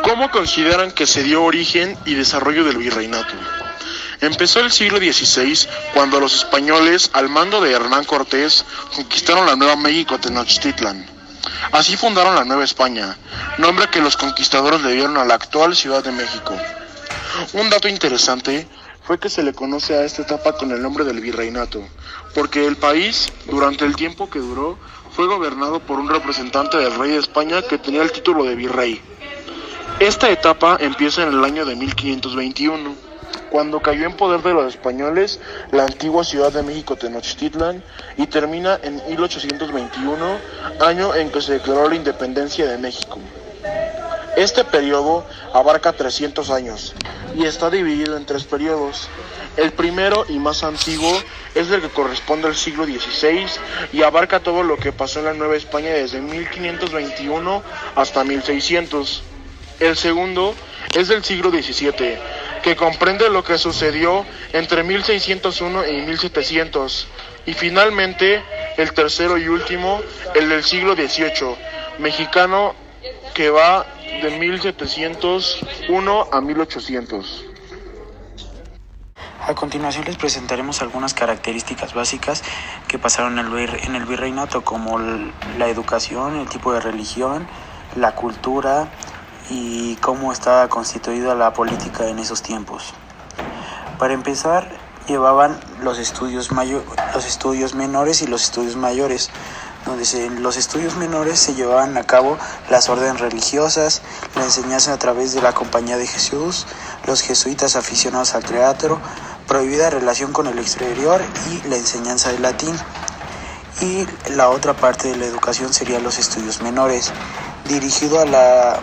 ¿Cómo consideran que se dio origen y desarrollo del virreinato? Empezó el siglo XVI cuando los españoles, al mando de Hernán Cortés, conquistaron la Nueva México Tenochtitlan. Así fundaron la Nueva España, nombre que los conquistadores le dieron a la actual Ciudad de México. Un dato interesante fue que se le conoce a esta etapa con el nombre del virreinato, porque el país, durante el tiempo que duró, fue gobernado por un representante del rey de España que tenía el título de virrey. Esta etapa empieza en el año de 1521, cuando cayó en poder de los españoles la antigua Ciudad de México Tenochtitlan, y termina en 1821, año en que se declaró la independencia de México. Este periodo abarca 300 años y está dividido en 3 periodos. El primero y más antiguo es el que corresponde al siglo XVI y abarca todo lo que pasó en la Nueva España desde 1521 hasta 1600. El segundo es del siglo XVII, que comprende lo que sucedió entre 1601 y 1700. Y finalmente, el tercero y último, el del siglo XVIII, mexicano, que va de 1701 a 1800. A continuación les presentaremos algunas características básicas que pasaron en el virreinato, como la educación, el tipo de religión, la cultura y cómo estaba constituida la política en esos tiempos. Para empezar, llevaban los estudios menores y los estudios mayores, donde en los estudios menores se llevaban a cabo las órdenes religiosas, la enseñanza a través de la Compañía de Jesús, los jesuitas aficionados al teatro, prohibida relación con el exterior y la enseñanza de latín. Y la otra parte de la educación serían los estudios menores, dirigido a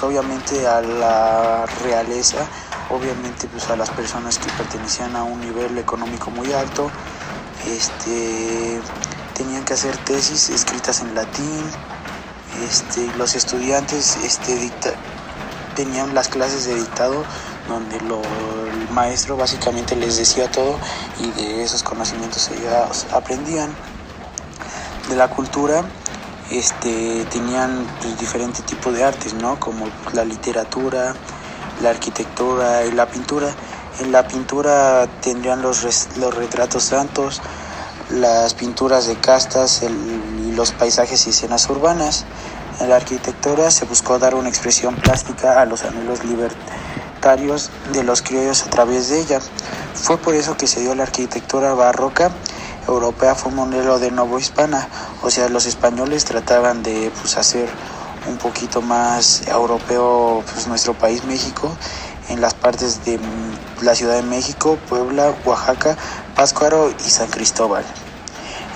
obviamente a la realeza, obviamente a las personas que pertenecían a un nivel económico muy alto. Tenían que hacer tesis escritas en latín. Los estudiantes tenían las clases de dictado, donde el maestro básicamente les decía todo y de esos conocimientos ellos aprendían. De la cultura, tenían diferentes tipos de artes, ¿no? Como la literatura, la arquitectura y la pintura. En la pintura tendrían los retratos santos, las pinturas de castas y los paisajes y escenas urbanas. En la arquitectura se buscó dar una expresión plástica a los anhelos libertarios de los criollos a través de ella. Fue por eso que se dio la arquitectura barroca europea, fue un modelo de novohispana, o sea, los españoles trataban de hacer un poquito más europeo nuestro país México, en las partes de la Ciudad de México, Puebla, Oaxaca, Pátzcuaro y San Cristóbal.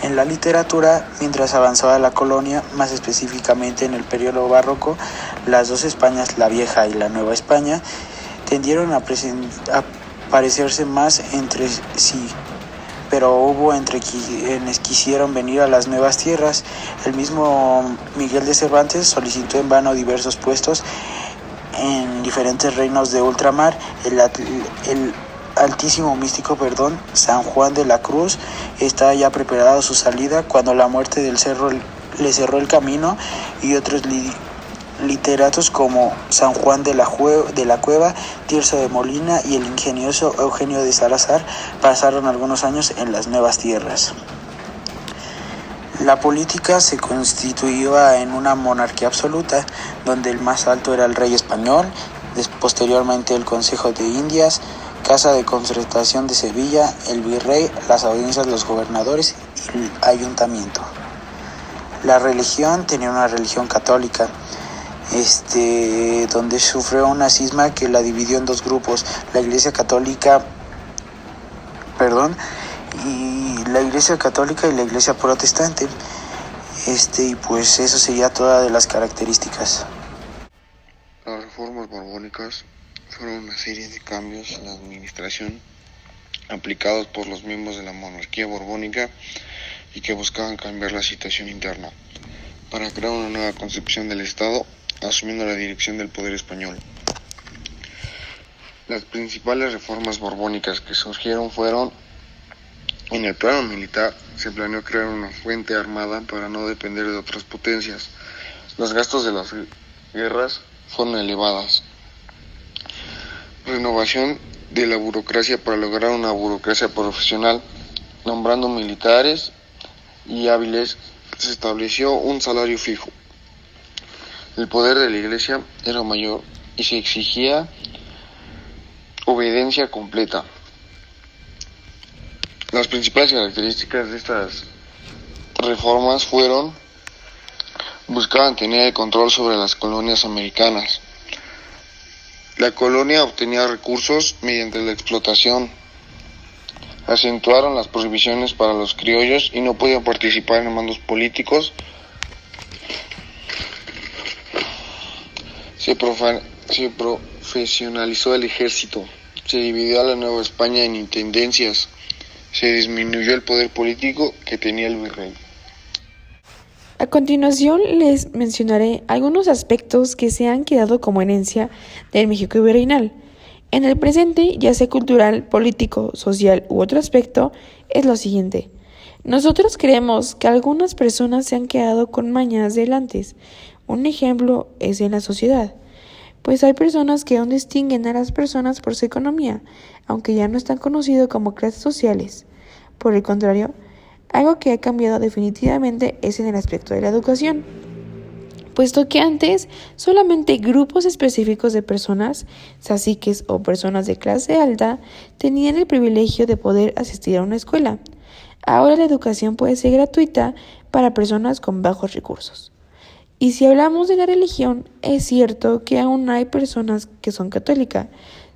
En la literatura, mientras avanzaba la colonia, más específicamente en el periodo barroco, las dos Españas, la Vieja y la Nueva España, tendieron a parecerse más entre sí, pero hubo entre quienes quisieron venir a las nuevas tierras. El mismo Miguel de Cervantes solicitó en vano diversos puestos en diferentes reinos de ultramar. El altísimo místico, San Juan de la Cruz, estaba ya preparado su salida cuando la muerte del cerro le cerró el camino, y otros literatos como San Juan de la Cueva, Tirso de Molina y el ingenioso Eugenio de Salazar pasaron algunos años en las nuevas tierras. La política se constituía en una monarquía absoluta, donde el más alto era el rey español, posteriormente el Consejo de Indias, Casa de Concertación de Sevilla, el virrey, las audiencias de los gobernadores y el ayuntamiento. La religión tenía una religión católica, donde sufrió una cisma que la dividió en dos grupos, la Iglesia Católica y la Iglesia Protestante. Eso sería toda de las características. Las reformas borbónicas fueron una serie de cambios en la administración aplicados por los miembros de la monarquía borbónica y que buscaban cambiar la situación interna para crear una nueva concepción del Estado, asumiendo la dirección del poder español. Las principales reformas borbónicas que surgieron fueron: en el plano militar, se planeó crear una fuente armada para no depender de otras potencias. Los gastos de las guerras fueron elevadas. Renovación de la burocracia para lograr una burocracia profesional, nombrando militares y hábiles, se estableció un salario fijo. El poder de la Iglesia era mayor y se exigía obediencia completa. Las principales características de estas reformas fueron: buscaban tener el control sobre las colonias americanas. La colonia obtenía recursos mediante la explotación. Acentuaron las prohibiciones para los criollos y no podían participar en mandos políticos. Se profesionalizó el ejército. Se dividió a la Nueva España en intendencias. Se disminuyó el poder político que tenía el virrey. A continuación les mencionaré algunos aspectos que se han quedado como herencia del México virreinal. En el presente, ya sea cultural, político, social u otro aspecto, es lo siguiente. Nosotros creemos que algunas personas se han quedado con mañas del antes. Un ejemplo es en la sociedad, pues hay personas que aún distinguen a las personas por su economía, aunque ya no están conocidos como clases sociales. Por el contrario, algo que ha cambiado definitivamente es en el aspecto de la educación, puesto que antes solamente grupos específicos de personas, caciques o personas de clase alta, tenían el privilegio de poder asistir a una escuela. Ahora la educación puede ser gratuita para personas con bajos recursos. Y si hablamos de la religión, es cierto que aún hay personas que son católicas.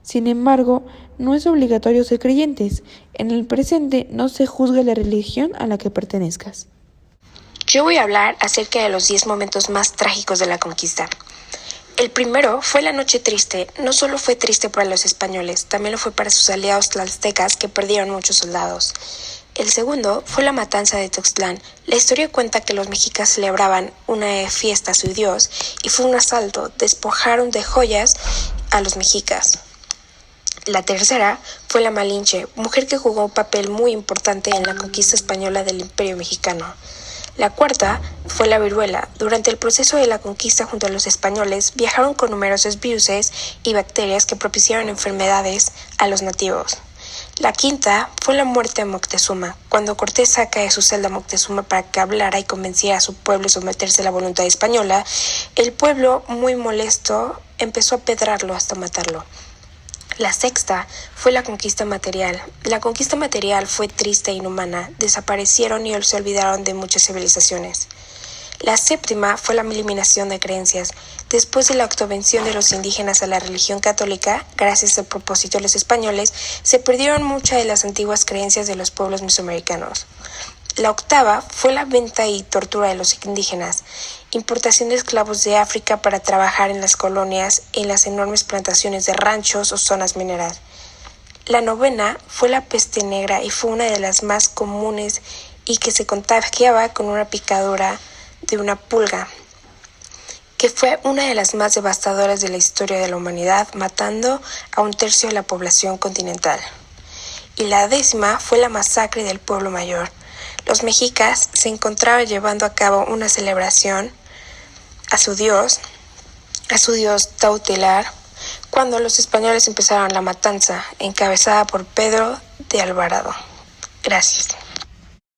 Sin embargo, no es obligatorio ser creyentes. En el presente no se juzga la religión a la que pertenezcas. Yo voy a hablar acerca de los 10 momentos más trágicos de la conquista. El primero fue la Noche Triste. No solo fue triste para los españoles, también lo fue para sus aliados tlaxtecas, que perdieron muchos soldados. El segundo fue la matanza de Tenochtitlán. La historia cuenta que los mexicas celebraban una fiesta a su dios y fue un asalto. Despojaron de joyas a los mexicas. La tercera fue la Malinche, mujer que jugó un papel muy importante en la conquista española del Imperio Mexicano. La cuarta fue la viruela. Durante el proceso de la conquista junto a los españoles, viajaron con numerosos virus y bacterias que propiciaron enfermedades a los nativos. La quinta fue la muerte de Moctezuma, cuando Cortés saca de su celda a Moctezuma para que hablara y convenciera a su pueblo de someterse a la voluntad española. El pueblo, muy molesto, empezó a pedrarlo hasta matarlo. La sexta fue la conquista material. La conquista material fue triste e inhumana. Desaparecieron y se olvidaron de muchas civilizaciones. La séptima fue la eliminación de creencias. Después de la autovención de los indígenas a la religión católica, gracias al propósito de los españoles, se perdieron muchas de las antiguas creencias de los pueblos mesoamericanos. La octava fue la venta y tortura de los indígenas, importación de esclavos de África para trabajar en las colonias, en las enormes plantaciones de ranchos o zonas mineras. La novena fue la peste negra y fue una de las más comunes y que se contagiaba con una picadura de una pulga, que fue una de las más devastadoras de la historia de la humanidad, matando a 1/3 de la población continental. Y la 10ª fue la masacre del pueblo mayor. Los mexicas se encontraban llevando a cabo una celebración a su dios Teutotlán, cuando los españoles empezaron la matanza, encabezada por Pedro de Alvarado. Gracias.